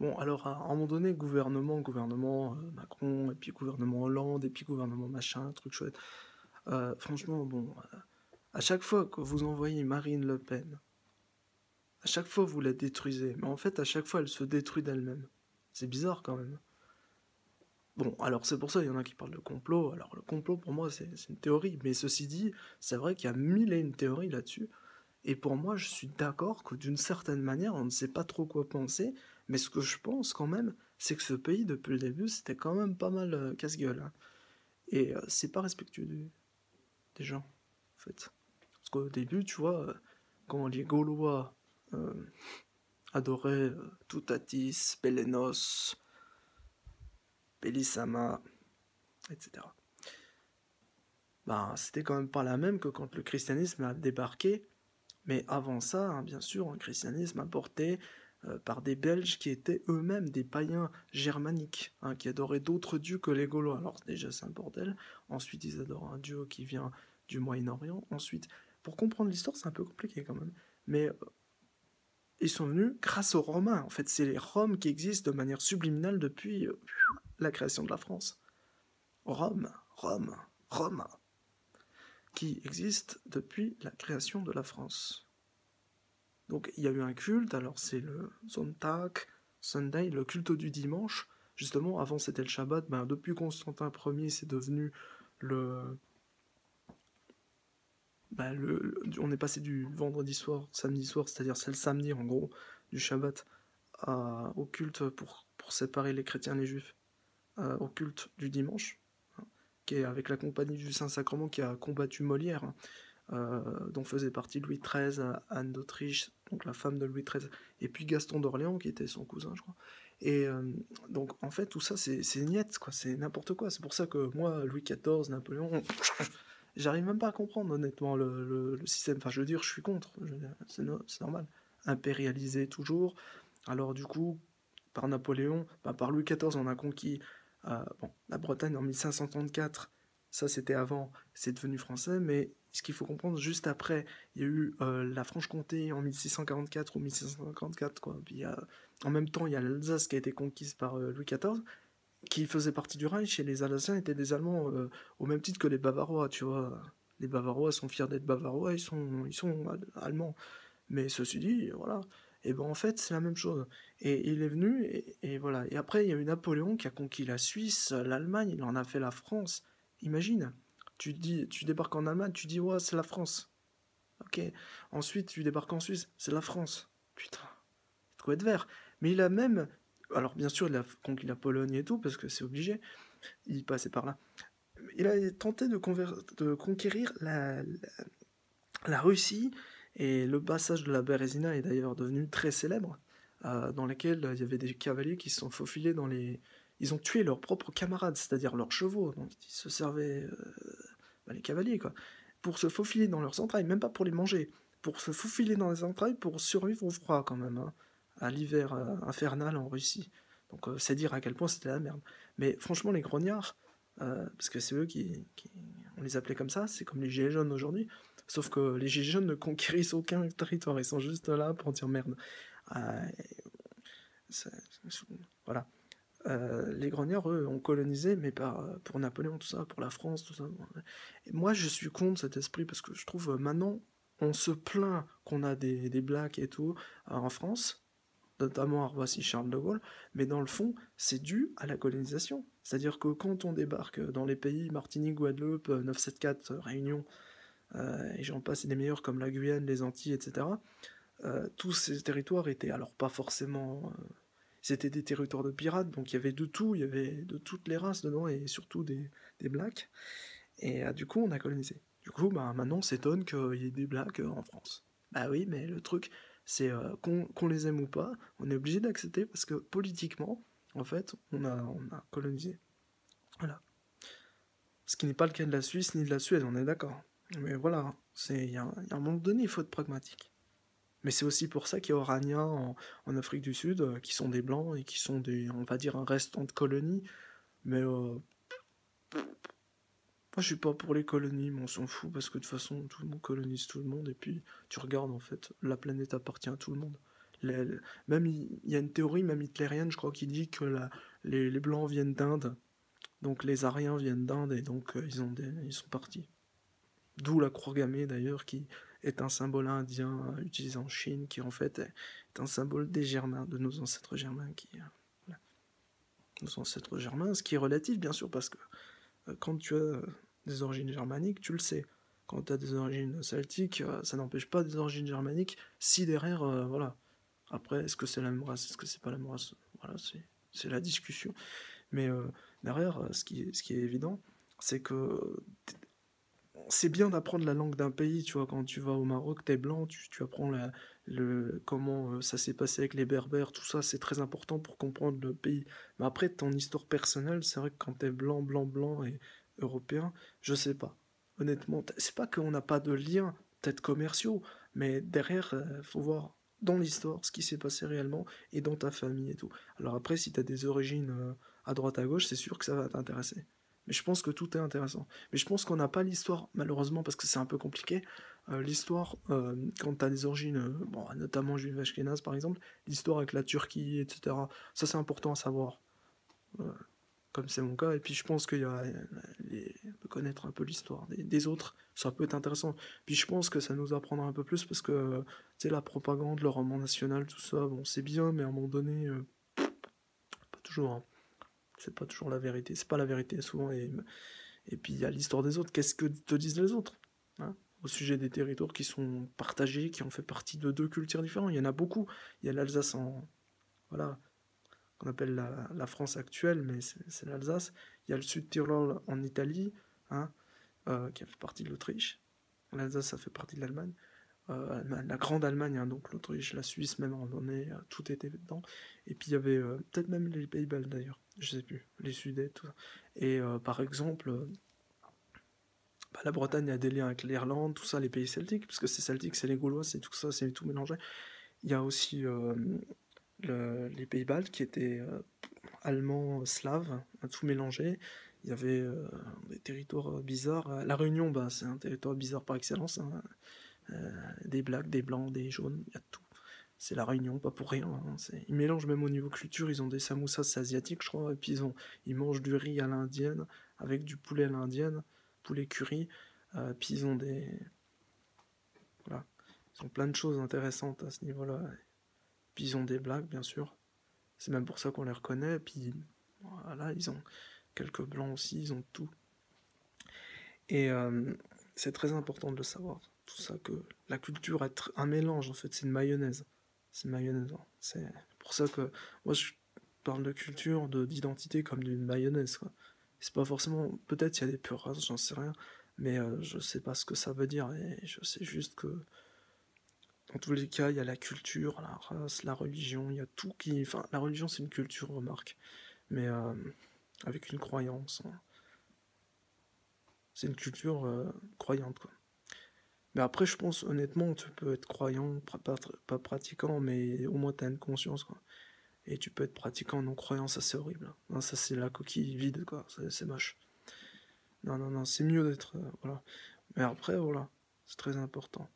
Bon, alors, à un moment donné, gouvernement, Macron, et puis gouvernement Hollande, et puis gouvernement machin, truc chouette. Franchement, bon, à chaque fois que vous envoyez Marine Le Pen, à chaque fois vous la détruisez, mais en fait, à chaque fois, elle se détruit d'elle-même. C'est bizarre quand même. Bon, alors c'est pour ça, il y en a qui parlent de complot. Alors, le complot, pour moi, c'est une théorie. Mais ceci dit, c'est vrai qu'il y a mille et une théories là-dessus. Et pour moi, je suis d'accord que d'une certaine manière, on ne sait pas trop quoi penser, mais ce que je pense quand même, c'est que ce pays, depuis le début, c'était quand même pas mal casse-gueule, hein. Et c'est pas respectueux des gens, en fait. Parce qu'au début, tu vois, quand les Gaulois euh, adoraient Toutatis, Pélénos, Pélissama, etc., bah, c'était quand même pas la même que quand le christianisme a débarqué. Mais avant ça, hein, bien sûr, un christianisme apporté par des Belges qui étaient eux-mêmes des païens germaniques, hein, qui adoraient d'autres dieux que les Gaulois. Alors déjà, c'est un bordel. Ensuite, ils adorent un dieu qui vient du Moyen-Orient. Ensuite, pour comprendre l'histoire, c'est un peu compliqué quand même. Mais ils sont venus grâce aux Romains. En fait, c'est les Roms qui existent de manière subliminale depuis la création de la France. Rome, Rome, Rome, qui existe depuis la création de la France. Donc il y a eu un culte, alors c'est le Sonntag, Sunday, le culte du dimanche. Justement, avant c'était le Shabbat, ben, depuis Constantin Ier, c'est devenu le, on est passé du vendredi soir, samedi soir, c'est-à-dire c'est le samedi en gros, du Shabbat, au culte pour séparer les chrétiens et les juifs, au culte du dimanche, hein, qui est avec la compagnie du Saint-Sacrement qui a combattu Molière, hein, dont faisait partie Louis XIII, Anne d'Autriche, donc la femme de Louis XIII, et puis Gaston d'Orléans, qui était son cousin, je crois. Et donc, en fait, tout ça, c'est niette, quoi, c'est n'importe quoi. C'est pour ça que moi, Louis XIV, Napoléon, j'arrive même pas à comprendre, honnêtement, le système. Enfin, je veux dire, je suis contre, c'est normal. Impérialisé toujours. Alors, du coup, par Napoléon, bah, par Louis XIV, on a conquis la Bretagne en 1534. Ça, c'était avant, c'est devenu français, mais ce qu'il faut comprendre, juste après, il y a eu la Franche-Comté en 1644 ou 1654, quoi. Puis, en même temps, il y a l'Alsace qui a été conquise par Louis XIV, qui faisait partie du Reich, et les Alsaciens étaient des Allemands au même titre que les Bavarois, tu vois. Les Bavarois sont fiers d'être Bavarois, ils sont allemands. Mais ceci dit, voilà. Et ben en fait, c'est la même chose. Et il est venu, et voilà. Et après, il y a eu Napoléon qui a conquis la Suisse, l'Allemagne, il en a fait la France. Imagine, tu débarques en Allemagne, tu dis, ouais, c'est la France. Ok. Ensuite, tu débarques en Suisse, c'est la France. Putain, c'est quoi être vert. Mais il a même. Alors, bien sûr, il a conquis la Pologne et tout, parce que c'est obligé. Il passait par là. Il a tenté de conquérir la Russie, et le passage de la Bérésina est d'ailleurs devenu très célèbre, dans lequel il y avait des cavaliers qui se sont faufilés dans les... Ils ont tué leurs propres camarades, c'est-à-dire leurs chevaux, donc ils se servaient, les cavaliers, quoi, pour se faufiler dans leurs entrailles, même pas pour les manger, pour se faufiler dans les entrailles, pour survivre au froid, quand même, hein, à l'hiver infernal en Russie. Donc c'est dire à quel point c'était la merde. Mais franchement, les grognards, parce que c'est eux on les appelait comme ça, c'est comme les gilets jaunes aujourd'hui, sauf que les gilets jaunes ne conquérissent aucun territoire, ils sont juste là pour dire merde. Euh, c'est- voilà. Les grognards, eux, ont colonisé, mais pour Napoléon, tout ça, pour la France, tout ça. Et moi, je suis contre cet esprit, parce que je trouve, maintenant, on se plaint qu'on a des blacks et tout en France, notamment à Roissy-Charles de Gaulle, mais dans le fond, c'est dû à la colonisation. C'est-à-dire que quand on débarque dans les pays Martinique, Guadeloupe, 974, Réunion, et j'en passe des meilleurs comme la Guyane, les Antilles, etc., tous ces territoires étaient alors pas forcément... c'était des territoires de pirates, donc il y avait de tout, il y avait de toutes les races dedans, et surtout des blacks, et du coup on a colonisé. Du coup, bah, maintenant on s'étonne qu'il y ait des blacks en France. Bah oui, mais le truc, c'est qu'on les aime ou pas, on est obligé d'accepter, parce que politiquement, en fait, on a colonisé. Voilà. Ce qui n'est pas le cas de la Suisse ni de la Suède, on est d'accord. Mais voilà, il y a un moment donné, il faut être pragmatique. Mais c'est aussi pour ça qu'il y a Orania en Afrique du Sud, qui sont des blancs et qui sont on va dire, un restant de colonie. Mais moi je suis pas pour les colonies, mais on s'en fout parce que de toute façon tout le monde colonise tout le monde, et puis tu regardes, en fait, la planète appartient à tout le monde. Même il y a une théorie, même hitlérienne, je crois, qui dit que les Blancs viennent d'Inde, donc les Aryens viennent d'Inde, et donc ils sont partis. D'où la croix gammée, d'ailleurs, qui est un symbole indien utilisé en Chine, qui en fait est un symbole des Germains, de nos ancêtres germains, voilà, nos ancêtres germains, ce qui est relatif, bien sûr, parce que quand tu as des origines germaniques, tu le sais. Quand tu as des origines celtiques, ça n'empêche pas des origines germaniques, si derrière, voilà. Après, est-ce que c'est la même race, est-ce que c'est pas la même race? Voilà, c'est la discussion. Mais derrière, ce qui est évident, c'est que c'est bien d'apprendre la langue d'un pays, tu vois, quand tu vas au Maroc, t'es blanc, tu apprends comment ça s'est passé avec les Berbères, tout ça, c'est très important pour comprendre le pays. Mais après, ton histoire personnelle, c'est vrai que quand t'es blanc, blanc, blanc et européen, je sais pas. Honnêtement, c'est pas qu'on n'a pas de liens, peut-être commerciaux, mais derrière, faut voir dans l'histoire ce qui s'est passé réellement et dans ta famille et tout. Alors après, si t'as des origines à droite à gauche, c'est sûr que ça va t'intéresser. Mais je pense que tout est intéressant. Mais je pense qu'on n'a pas l'histoire, malheureusement, parce que c'est un peu compliqué. L'histoire, quand tu as des origines, bon, notamment juives ashkénazes par exemple, l'histoire avec la Turquie, etc. Ça, c'est important à savoir, euh, comme c'est mon cas. Et puis, je pense qu'il y a de connaître un peu l'histoire des autres, ça peut être intéressant. Puis, je pense que ça nous apprendra un peu plus parce que, tu sais, la propagande, le roman national, tout ça, bon, c'est bien, mais à un moment donné, pas toujours, hein. C'est pas toujours la vérité. C'est pas la vérité souvent. Et puis il y a l'histoire des autres. Qu'est-ce que te disent les autres, hein, au sujet des territoires qui sont partagés, qui ont fait partie de deux cultures différentes? Il y en a beaucoup. Il y a l'Alsace voilà, qu'on appelle la France actuelle, mais c'est l'Alsace. Il y a le Sud-Tyrol en Italie, hein, qui a fait partie de l'Autriche. L'Alsace, ça fait partie de l'Allemagne. La grande Allemagne, hein, donc l'Autriche, la Suisse, même en donné, tout était dedans. Et puis il y avait peut-être même les Pays-Bas d'ailleurs, je sais plus, les Sudètes, tout ça. Et par exemple, bah, la Bretagne a des liens avec l'Irlande, tout ça, les pays celtiques, parce que c'est celtique, c'est les Gaulois, c'est tout ça, c'est tout mélangé. Il y a aussi les pays baltes qui étaient allemands, slaves, tout mélangé. Il y avait des territoires bizarres. La Réunion, bah, c'est un territoire bizarre par excellence, hein. Des blacks, des blancs, des jaunes, il y a tout. C'est la Réunion, pas pour rien, hein. Ils mélangent même au niveau culture, ils ont des samoussas, c'est asiatique, je crois, et puis ils mangent du riz à l'indienne, avec du poulet à l'indienne, poulet curry, puis ils ont voilà, ils ont plein de choses intéressantes à ce niveau-là. Puis ils ont des blagues, bien sûr. C'est même pour ça qu'on les reconnaît, puis voilà, ils ont quelques blancs aussi, ils ont tout. Et c'est très important de le savoir, tout ça, que la culture est un mélange, en fait, c'est une mayonnaise. C'est une mayonnaise, hein. C'est pour ça que moi je parle de culture, d'identité comme d'une mayonnaise, quoi. C'est pas forcément, peut-être il y a des pures races, j'en sais rien, mais je sais pas ce que ça veut dire, et je sais juste que dans tous les cas, il y a la culture, la race, la religion, il y a tout qui... Enfin, la religion c'est une culture, remarque, mais avec une croyance, hein. C'est une culture croyante, quoi. Mais après, je pense, honnêtement, tu peux être croyant, pas pratiquant, mais au moins tu as une conscience, quoi. Et tu peux être pratiquant, non croyant, ça c'est horrible, hein. Non, ça c'est la coquille vide, quoi. C'est moche. Non, non, non, c'est mieux d'être... voilà. Mais après, voilà, c'est très important.